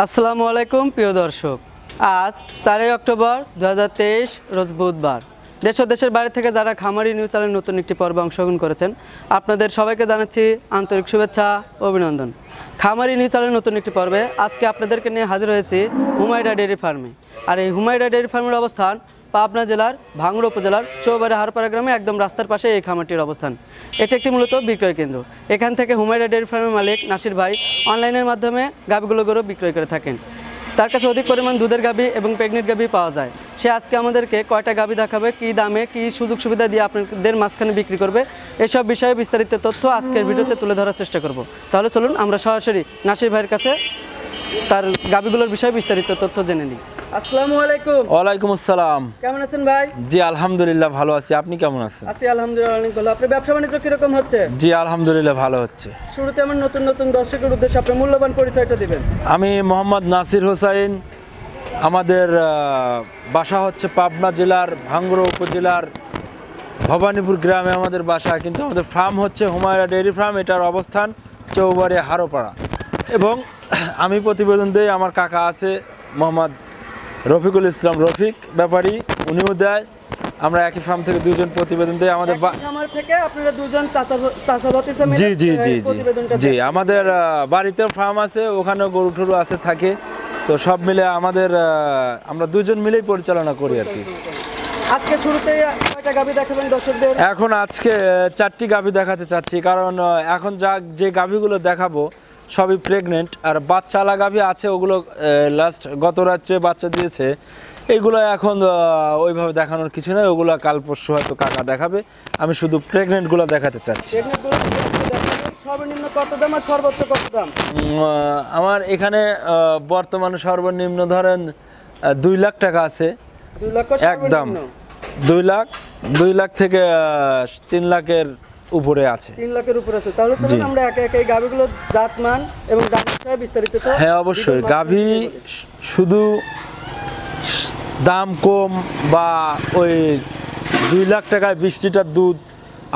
আসসালামু আলাইকুম প্রিয় দর্শক, আজ 4 অক্টোবর 2023 রোজ বুধবার। দেশ ও দেশের বাইরে থেকে যারা খামারি নিউজ চ্যানেলের নতুন একটি পর্বে অংশগ্রহণ করেছেন, আপনাদের সবাইকে জানাচ্ছি আন্তরিক শুভেচ্ছা ও অভিনন্দন। খামারি নিউজ চ্যানেলের নতুন একটি পর্বে আজকে আপনাদেরকে নিয়ে হাজির হয়েছি হুমায়রা ডেয়ারি ফার্মে। আর এই হুমায়রা ডেয়ারি ফার্মের অবস্থান পাবনা জেলার ভাঙ্গুড়া উপজেলার চৌবাড়ি হারপাড়া গ্রামে, একদম রাস্তার পাশে এই খামারটির অবস্থান। এটি একটি মূলত বিক্রয় কেন্দ্র। এখান থেকে হুমায়রা ডেয়ারি ফার্মের মালিক নাসির ভাই অনলাইনের মাধ্যমে গাভীগুলো বিক্রয় করে থাকেন। তার কাছে অধিক পরিমাণ দুধের গাভী এবং প্রেগনেন্ট গাভী পাওয়া যায়। সে আজকে আমাদেরকে কয়টা গাভী দেখাবে, কী দামে, কী সুযোগ সুবিধা দিয়ে আপনাদের মাঝখানে বিক্রি করবে, এসব বিষয়ে বিস্তারিত তথ্য আজকের ভিডিওতে তুলে ধরার চেষ্টা করব। তাহলে চলুন আমরা সরাসরি নাসির ভাইয়ের কাছে তার গাভীগুলোর বিষয়ে বিস্তারিত তথ্য জেনে নিই। আসসালামু আলাইকুম। ওয়ালাইকুম আসসালাম। কেমন আছেন ভাই? জি আলহামদুলিল্লাহ ভালো আছি, আপনি কেমন আছেন? আছি আলহামদুলিল্লাহ অনেক ভালো। আপনার ব্যবসা বাণিজ্য কিরকম হচ্ছে? জি আলহামদুলিল্লাহ ভালো হচ্ছে। শুরুতে আমার নতুন নতুন দর্শকের উদ্দেশ্যে আপনার মূল্যবান পরিচয়টা দিবেন। আমি মোহাম্মদ নাসির হোসাইন। আমাদের বাসা হচ্ছে পাবনা জেলার ভাঙ্গুড়া উপজেলার ভবানীপুর গ্রামে আমাদের বাসা, কিন্তু আমাদের ফার্ম হচ্ছে হুমায়রা ডেয়ারি ফার্ম। এটার অবস্থান চৌবাড়ি হারোপাড়া। এবং আমি প্রতিবেদন দিই, আমার কাকা আছে মোহাম্মদ রফিকুল ইসলাম রফিক ব্যাপারী, উনিও দেয়। আমরা একই ফার্ম থেকে দুইজন প্রতিবেদন দিই। আমাদের জি জি জি জি আমাদের বাড়িতে ফার্ম আছে, ওখানে গরু টরু আছে থাকে, তো সব মিলে আমাদের আমরা দুজন মিলেই পরিচালনা করি আর কি। আজকে শুরুতে কয়টা গাভী দেখাবেন দর্শকদের? এখন আজকে 4টি গাভী দেখাতে চাচ্ছি, কারণ এখন যে গাভীগুলো দেখাবো সবই প্রেগনেন্ট, আর বাচ্চালা গাভী আছে, ওগুলো লাস্ট গত রাত্রে বাচ্চা দিয়েছে। এইগুলো এখন ওইভাবে দেখানোর কিছু নয়, ওগুলো কাল পরশু হয়তো কাকা দেখাবে। আমি শুধু প্রেগনেন্টগুলো দেখাতে চাচ্ছি। সর্বনিম্ন কত দাম আর সর্বোচ্চ কত দাম? আমার এখানে বর্তমানে সর্বনিম্ন ধরেন 2 লাখ টাকা আছে। 2 লাখ একদম 2 লাখ থেকে 3 লাখের উপরে আছে। 3 লাখের উপরে আছে। তাহলে চলুন আমরা একে একে গাভীগুলো জাতমান এবং দাম বিষয়ে বিস্তারিত। হ্যাঁ অবশ্যই। গাভী শুধু দাম কম বা ওই 2 লাখ টাকায় 20 লিটার দুধ,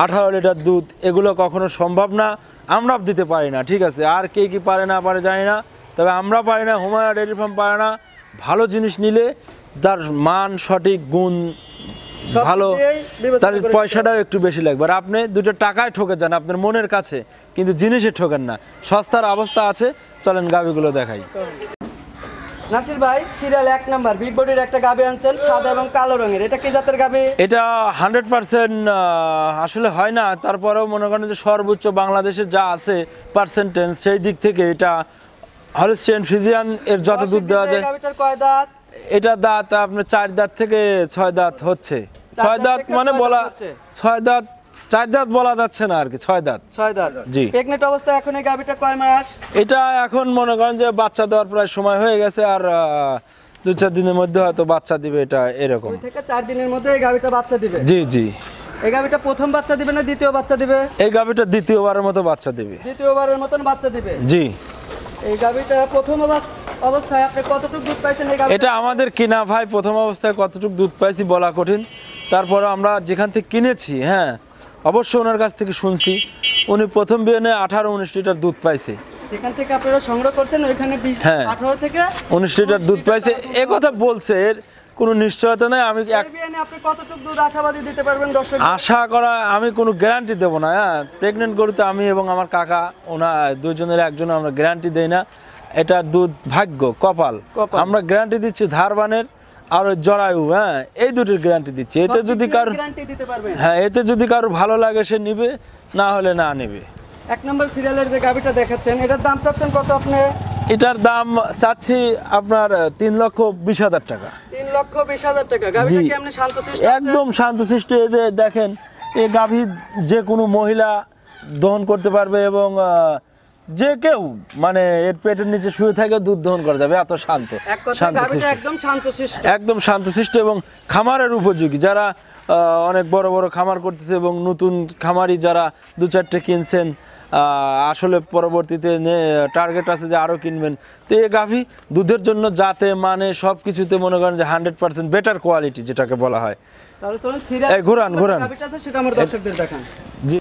18 লিটার দুধ, এগুলো কখনো সম্ভব না। আমরা দিতে পারি না, ঠিক আছে। আর কে কি পারে না পারে জানি না, তবে আমরা পারি না, হুমায়রা ডেয়ারি ফার্ম পারে না। ভালো জিনিস নিলে যার মান সঠিক গুণ ভালো, তার পয়সাটাও একটু বেশি লাগবে। আর আপনি দুটো টাকায় ঠকে যান আপনার মনের কাছে, কিন্তু জিনিসে ঠকেন না। সস্তার অবস্থা আছে। চলেন গাভীগুলো দেখাই। নাসির ভাই সিরিয়াল 1 নাম্বার বিগ বডির একটা গাভী আনছেন, সাদা এবং কালো রঙের। এটা কি জাতের গাভী? এটা 100% আসলে হয় না, তারপরেও মনে করেন যে সর্বোচ্চ বাংলাদেশে যা আছে পার্সেন্টেজ, সেই দিক থেকে এটা হলস্টিয়ান ফ্রিজিয়ান এর যত দুধ দেওয়া যায়। গাভীটার কয় দাঁত? এটা দাঁত আপনার 4 দাঁত থেকে 6 দাঁত হচ্ছে। 6 দাঁত মানে বলা 6 দাঁত, 4 দাঁত বলা যাচ্ছে না আর কি, 6 দাঁত। 6 দাঁত জি। প্রেগন্যান্ট অবস্থায় এখন এই গাভীটা কয় মাস? এটা এখন মনে করেন যে বাচ্চা দেওয়ার প্রায় সময় হয়ে গেছে, আর 2-4 দিনের মধ্যে হয়তো বাচ্চা দিবে। এটা এরকম 2 থেকে 4 দিনের মধ্যে এই গাভীটা বাচ্চা দিবে। জি জি। এই গাভীটা প্রথম বাচ্চা দিবে না দ্বিতীয় বাচ্চা দিবে? এই গাভীটা দ্বিতীয়বারের মতো বাচ্চা দিবে। দ্বিতীয়বারের মতন বাচ্চা দিবে। জি। এই গাভীটা প্রথম অবস্থায় আপনি কতটুকু দুধ পাইছেন এই গাভী? এটা আমাদের কিনা ভাই, প্রথম অবস্থায় কতটুকু দুধ পাইছি বলা কঠিন। তারপরে আমরা যেখান থেকে কিনেছি, হ্যাঁ অবশ্যই ওনার কাছ থেকে শুনছি, উনি প্রথম বিয়ানে 18-19 লিটার দুধ পাইছে। যেখান থেকে আপনারা সংগ্রহ করছেন ওইখানে 18 থেকে 19 লিটার দুধ পাইছে, এ কথা বলছে। এর কোনো নিশ্চয়তা নেই। আমি আপনি কতটুকু দুধ আশাবাদী দিতে পারবেন দর্শক? আশা করা, আমি কোনো গ্যারান্টি দেবো না। হ্যাঁ প্রেগনেন্ট গরুতে আমি এবং আমার কাকা, দুজনের একজন আমরা গ্যারান্টি দেই না। এটা দুধ ভাগ্য, কপাল। আমরা গ্যারান্টি দিচ্ছি ধারবানের আর জরায়ু, হ্যাঁ এই দুটির গ্যারান্টি দিচ্ছি। এতে যদি কারো এতে যদি কারো ভালো লাগে সে নিবে, না হলে না নেবে। 1 নম্বর সিরিয়ালের যে গাভীটা দেখাচ্ছেন, এটার দাম চাচ্ছেন কত আপনি? এটার দাম চাচ্ছি আপনার 3,20,000 টাকা। 3,20,000 টাকা। গাভীটা কি আপনি শান্তশিষ্ট? একদম শান্তশিষ্ট। এই যে দেখেন, এই গাভী যে কোনো মহিলা দহন করতে পারবে, এবং যে কেউ মানে এর পেটের নিচে শুয়ে থাকে দুধ দহন করা যাবে, এত শান্ত। একদম শান্তশিষ্ট এবং খামারের উপযোগী। যারা অনেক বড় বড় খামার করতেছে এবং নতুন খামারি যারা 2-4টে কিনছেন, আসলে পরবর্তীতে টার্গেট আছে যে আরও কিনবেন, তো এই গাভী দুধের জন্য যাতে মানে সব কিছুতে মনে করেন যে 100% বেটার কোয়ালিটি যেটাকে বলা হয়। তাহলে চলুন সিরিয়াল ঘোরান গাভীটা আছে সেটা আমার দর্শকদের দেখান। জি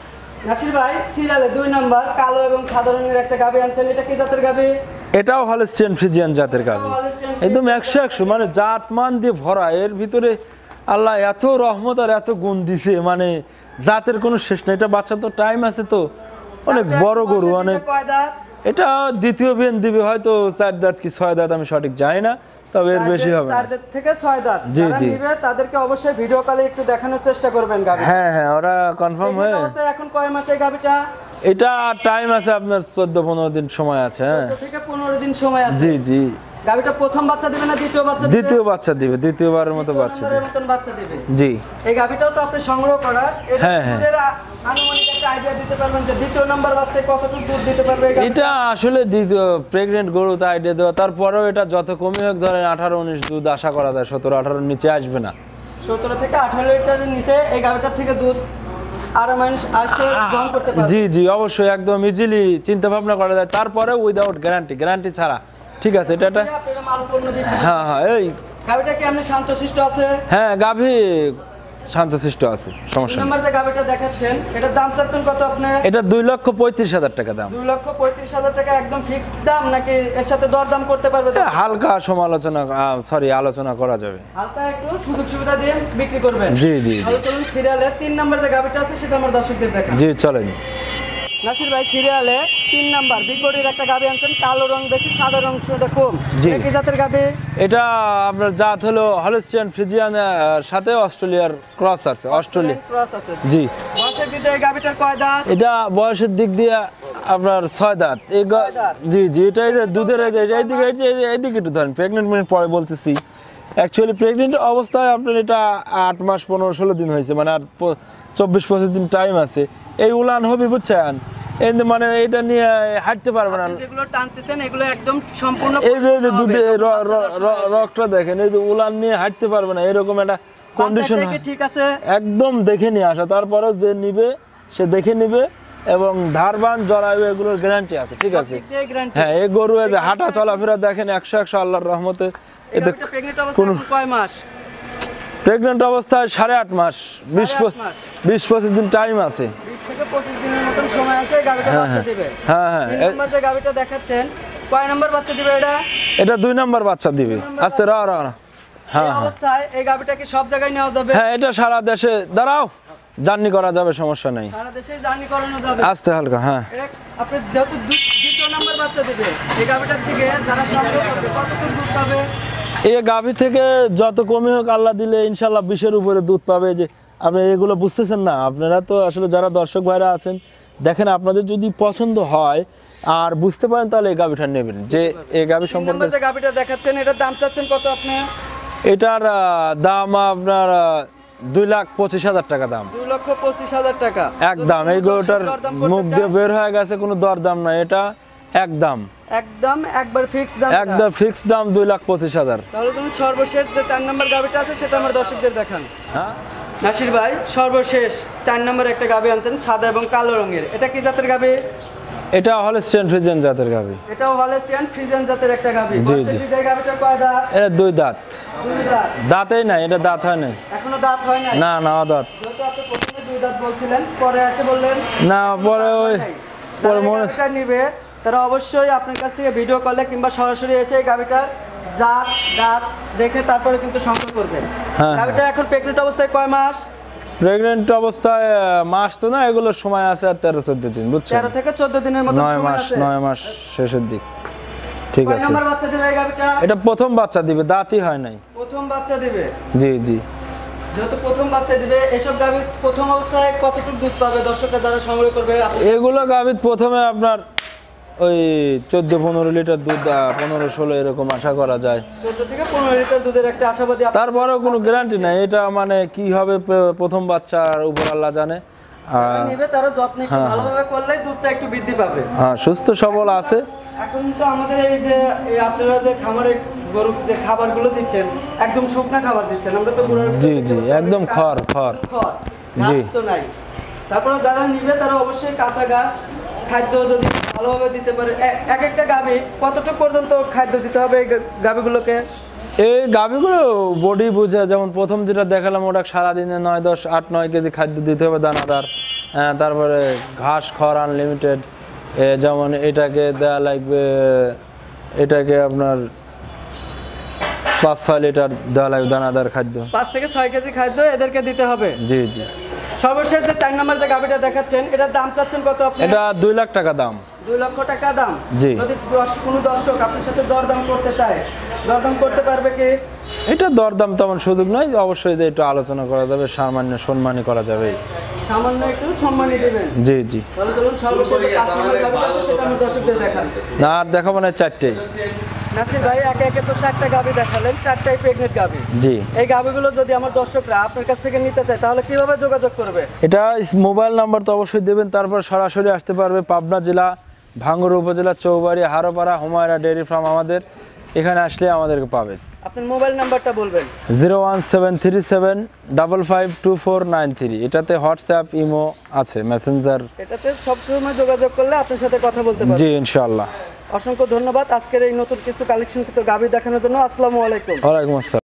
নাসির ভাই সিরিয়ালে 2 নাম্বার কালো এবং সাদা রঙের একটা গাভী আনছেন, এটা কি জাতের গাভী? এটাও হলস্টিয়ান ফ্রিজিয়ান জাতের গাভী, একদম 100 মানে জাত মান দিয়ে ভরা। এর ভিতরে আল্লাহ এত রহমত আর এত গুণ দিছে, মানে জাতের কোনো শেষ নেই। এটা বাচ্চা তো টাইম আছে, তো অনেক বড় গরু, অনেক। এটা দ্বিতীয় বিয়ান দিবে হয়তো 4 দাঁত কি 6 দাঁত, আমি সঠিক জানি না, তবে এর বেশি হবে না। 4 দাঁত থেকে 6 দাঁত জি যারা জি, নিবে তাদেরকে অবশ্যই ভিডিও কলে একটু দেখানোর চেষ্টা করবেন গাভী। হ্যাঁ হ্যাঁ, ওরা কনফার্ম হয়ে। অবস্থায় এখন কয় মাসের গাভীটা? এটা টাইম আছে আপনার 14-15 দিন সময় আছে। হ্যাঁ 14 থেকে 15 দিন সময় আছে। জি জি। গাভীটা প্রথম বাচ্চা দিবে না দ্বিতীয় বাচ্চা দিবে? দ্বিতীয় বাচ্চা দিবে, দ্বিতীয়বারের মতো বাচ্চা দিবে। নতুন বাচ্চা দিবে। জি। এই গাভীটাও তো আপনি সংগ্রহ করা। হ্যাঁ হ্যাঁ। এর আনুমানিক একটা আইডিয়া দিতে পারবেন যে দ্বিতীয় নাম্বার বাচ্চায় কতটুকু দুধ দিতে পারবে এই গাভী? এটা আসলে দ্বিতীয় প্রেগনেন্ট গরু, তো আইডিয়া দেওয়া। তারপরেও এটা যত কমই হোক, ধরেন 18-19 দুধ আশা করা যায়, 17-18 নিচে আসবে না। 17 থেকে 18 লিটারের নিচে এই গাভীটার থেকে দুধ আরো মানুষ আসে গ্রহণ করতে পারবে। জি জি, অবশ্যই একদম ইজিলি চিন্তা ভাবনা করা যায়। তারপরে উইদাউট গ্যারান্টি ছাড়া, ঠিক আছে। এটা আপনারা মাল পণ্য বিক্রি করবেন। হ্যাঁ হ্যাঁ, এই গাভীটা কি আপনি শান্তশিষ্ট আছে? হ্যাঁ, গাভী শান্তশিষ্ট আছে, সমস্যা নেই। নাম্বার যে গাভীটা দেখাচ্ছেন এটার দাম চাচ্ছেন কত আপনি? এটা 2,35,000 টাকা দাম। 2,35,000 টাকা একদম ফিক্সড দাম, নাকি এর সাথে দরদাম করতে পারবে? হালকা সমালোচনা, আলোচনা করা যাবে। হালকা একটু সুযোগ সুবিধা দিয়ে বিক্রি করবেন। জি জি তাহলে চলুন সিরিয়ালে 3 নাম্বার যে গাভীটা আছে সেটা আমার দর্শকদের দেখান। জি, চলেন। নাসির ভাই সিরিয়ালে 3 নাম্বার বিগ বডির একটা গাভী আনছেন, কালো রং বেশি সাদা রং সেটা কম। জি। কি জাতের গাভী? এটা আপনার জাত হলো হলস্টিয়ান ফ্রিজিয়ান, সাথে অস্ট্রেলিয়ার ক্রস আছে, অস্ট্রেলিয়া ক্রস আছে। জি। বয়সের দিকে এই গাভীটার কয় দাঁত? এটা বয়সের দিক দিয়ে আপনার 6 দাঁত। দাঁত। জি জি, এটা এই যে দুধের এইদিকে এইদিকে একটু ধরেন, প্রেগনেন্ট মিনিট পরে বলতেছি। অ্যাকচুয়ালি প্রেগনেন্ট অবস্থায় আপনার এটা 8 মাস 15-16 দিন হয়েছে, মানে আর 24-25 দিন টাইম আছে। এই উলান হবে, বুঝছেন, এই মানে এটা নিয়ে হাঁটতে পারবে না। আপনি যেগুলো টানতেছেন এগুলো একদম সম্পূর্ণ এই যে দুধে রকটা দেখেন, এই যে উলান নিয়ে হাঁটতে পারবে না, এরকম একটা কন্ডিশন। ঠিক আছে, একদম দেখে নিয়ে আসা, তারপরে যে নিবে সে দেখে নিবে, এবং ধারবান জরায়ু এগুলোর গ্যারান্টি আছে, ঠিক আছে। হ্যাঁ, এই গরু হাঁটা চলাফেরা দেখেন 100 আল্লাহর রহমতে। এতে কোনো কয় মাস? প্রেগনেন্ট অবস্থায় 8.5 মাস, 20-25 দিন টাইম আছে। 20 থেকে 25 দিনের মতন সময় আছে গাভীটা বাচ্চা দিবে। হ্যাঁ হ্যাঁ, তিন নাম্বার যে গাভীটা দেখাচ্ছেন কয় নাম্বার বাচ্চা দিবে এটা? এটা 2 নাম্বার বাচ্চা দিবে। আচ্ছা, হ্যাঁ এই অবস্থায় এই গাভীটা কি সব জায়গায় নেওয়া যাবে? হ্যাঁ, এটা সারা দেশে দাঁড়াও জার্নি করা যাবে, সমস্যা নাই। সারা দেশে জার্নি করানো যাবে আস্তে হালকা। হ্যাঁ, আপনি যেহেতু দ্বিতীয় নাম্বার বাচ্চা দিবে, এই গাভীটার থেকে যারা সংগ্রহ করবে কতটুকু দুধ পাবে? এই গাভী থেকে যত কমই হোক আল্লাহ দিলে ইনশাল্লাহ 20-এর উপরে দুধ পাবে। যে আপনি এগুলো বুঝতেছেন না, আপনারা তো আসলে যারা দর্শক ভাইরা আছেন দেখেন, আপনাদের যদি পছন্দ হয় আর বুঝতে পারেন তাহলে এই গাভীটা নেবেন। যে এই গাভী সম্পর্কে যে গাভীটা দেখাচ্ছেন এটার দাম চাচ্ছেন কত আপনি? এটার দাম আপনার 2,25,000 টাকা দাম। 2,25,000 টাকা একদম। এই গরুটার মুখ দিয়ে বের হয়ে গেছে, কোনো দরদাম নাই, এটা একদম একবার ফিক্স দাম। একদম ফিক্সড দাম 2,25,000। তাহলে তুমি সর্বশেষ যে 4 নাম্বার গাভীটা আছে সেটা আমার দর্শকদের দেখান। হ্যাঁ নাসির ভাই, সর্বশেষ 4 নাম্বার একটা গাভী আনছেন সাদা এবং কালো রঙের, এটা কি জাতের গাভী? এটা হলস্টিয়ান ফ্রিজিয়ান জাতের গাভী। এটাও হলস্টিয়ান ফ্রিজিয়ান জাতের একটা গাভী। জি জি। এই গাভীটা কয় দাঁত? এটা 2 দাঁত। 2 দাঁত। দাঁতেই নাই, এটা দাঁত হয় নাই, এখনো দাঁত হয় নাই? না না, দাঁত যেহেতু আপনি প্রথমে 2 দাঁত বলছিলেন, পরে এসে বললেন না, পরে ওই পরে মনে গাভীটা নিবে তারা অবশ্যই আপনার কাছ থেকে ভিডিও কলে কিংবা সরাসরি এসে এই গাভীটার জাত দাঁত দেখে তারপরে কিন্তু সংগ্রহ করবেন। হ্যাঁ। গাভীটা এখন প্রেগনেন্ট অবস্থায় কয় মাস? প্রেগনেন্ট অবস্থায় মাস তো না, এগুলোর সময় আছে আর 13-14 দিন, বুঝছেন। 13 থেকে 14 দিনের মতো 9 সময় মাস, আছে। 9 মাস শেষের দিক, ঠিক কয় আছে। নাম্বার বাচ্চা দিবে এই গাভীটা? এটা প্রথম বাচ্চা দিবে, দাঁতই হয় নাই। প্রথম বাচ্চা দিবে। জি জি। যেহেতু প্রথম বাচ্চা দিবে, এসব গাভী প্রথম অবস্থায় কতটুকু দুধ পাবে দর্শকরা যারা সংগ্রহ করবে? এগুলো গাভীর প্রথমে আপনার ওই 14-15 লিটার দুধ, 15-16 এরকম আশা করা যায়। 14 থেকে 15 লিটার দুধের একটা আশাবাদী। তারপরেও কোনো গ্যারান্টি নাই, এটা মানে কি হবে প্রথম বাচ্চার উপর আল্লাহ জানে। নিবে তারা যত্ন একটু ভালোভাবে করলে দুধটা একটু বৃদ্ধি পাবে। হ্যাঁ, সুস্থ সবল আছে। এখন তো আমাদের এই যে আপনারা যে খামারে গরু যে খাবারগুলো দিচ্ছেন একদম শুকনা খাবার দিচ্ছেন, আমরা তো পুরো জি জি, একদম খড় জি তো নাই। তারপরে যারা নিবে তারা অবশ্যই কাঁচা ঘাস খাদ্য যদি ভালোভাবে দিতে পারে। এক একটা গাভী কতটুকু পর্যন্ত খাদ্য দিতে হবে এই গাভীগুলোকে? এই গাভীগুলো বডি বুঝে, যেমন প্রথম যেটা দেখালাম ওটা সারাদিনে 9-10-8-9 কেজি খাদ্য দিতে হবে দানাদার। তারপরে ঘাস খড় আনলিমিটেড, যেমন এটাকে দেওয়া লাগবে এটাকে আপনার 5-6 লিটার দেওয়া লাগবে দানাদার খাদ্য। 5 থেকে 6 কেজি খাদ্য এদেরকে দিতে হবে। জি জি। সর্বশেষ যে 4 নম্বর যে গাভীটা দেখাচ্ছেন, এটার দাম চাচ্ছেন কত আপনি? এটা 2 লাখ টাকা দাম। 2 লক্ষ টাকা দাম। জি। যদি কোনো দর্শক আপনার সাথে দরদাম করতে চায়, দরদাম করতে পারবে কি? এটা দরদাম তেমন সুযোগ নয়, অবশ্যই যে একটু আলোচনা করা যাবে, সামান্য সম্মানী করা যাবে। সামান্য একটু সম্মানই দিবেন। জি জি। তাহলে চলুন সর্বশেষ যে 5 নম্বর গাভীটা আছে সেটা আমি দর্শকদের দেখান। না আর দেখাবো না, 4টেই। নাসির ভাই একে একে তো 4টা গাভী দেখালেন, 4টাই প্রেগনেন্ট গাভী। জি। এই গাভীগুলো যদি আমার দর্শকরা আপনার কাছ থেকে নিতে চায় তাহলে কিভাবে যোগাযোগ করবে? এটা মোবাইল নাম্বার তো অবশ্যই দেবেন, তারপর সরাসরি আসতে পারবে পাবনা জেলা ভাঙ্গুর উপজেলা চৌবাড়ি হারোপাড়া হুমায়রা ডেয়ারি ফার্ম। আমাদের এখানে আসলে আমাদেরকে পাবে। আপনার মোবাইল নাম্বারটা বলবেন। 01737552493। এটাতে হোয়াটসঅ্যাপ, ইমো আছে, মেসেঞ্জার। এটাতে সবসময় যোগাযোগ করলে আপনার সাথে কথা বলতে পারবেন। জি ইনশাআল্লাহ। অসংখ্য ধন্যবাদ আজকের এই নতুন কিছু কালেকশন গাভী দেখানোর জন্য। আসসালামু আলাইকুম। ওয়ালাইকুম আসসালাম।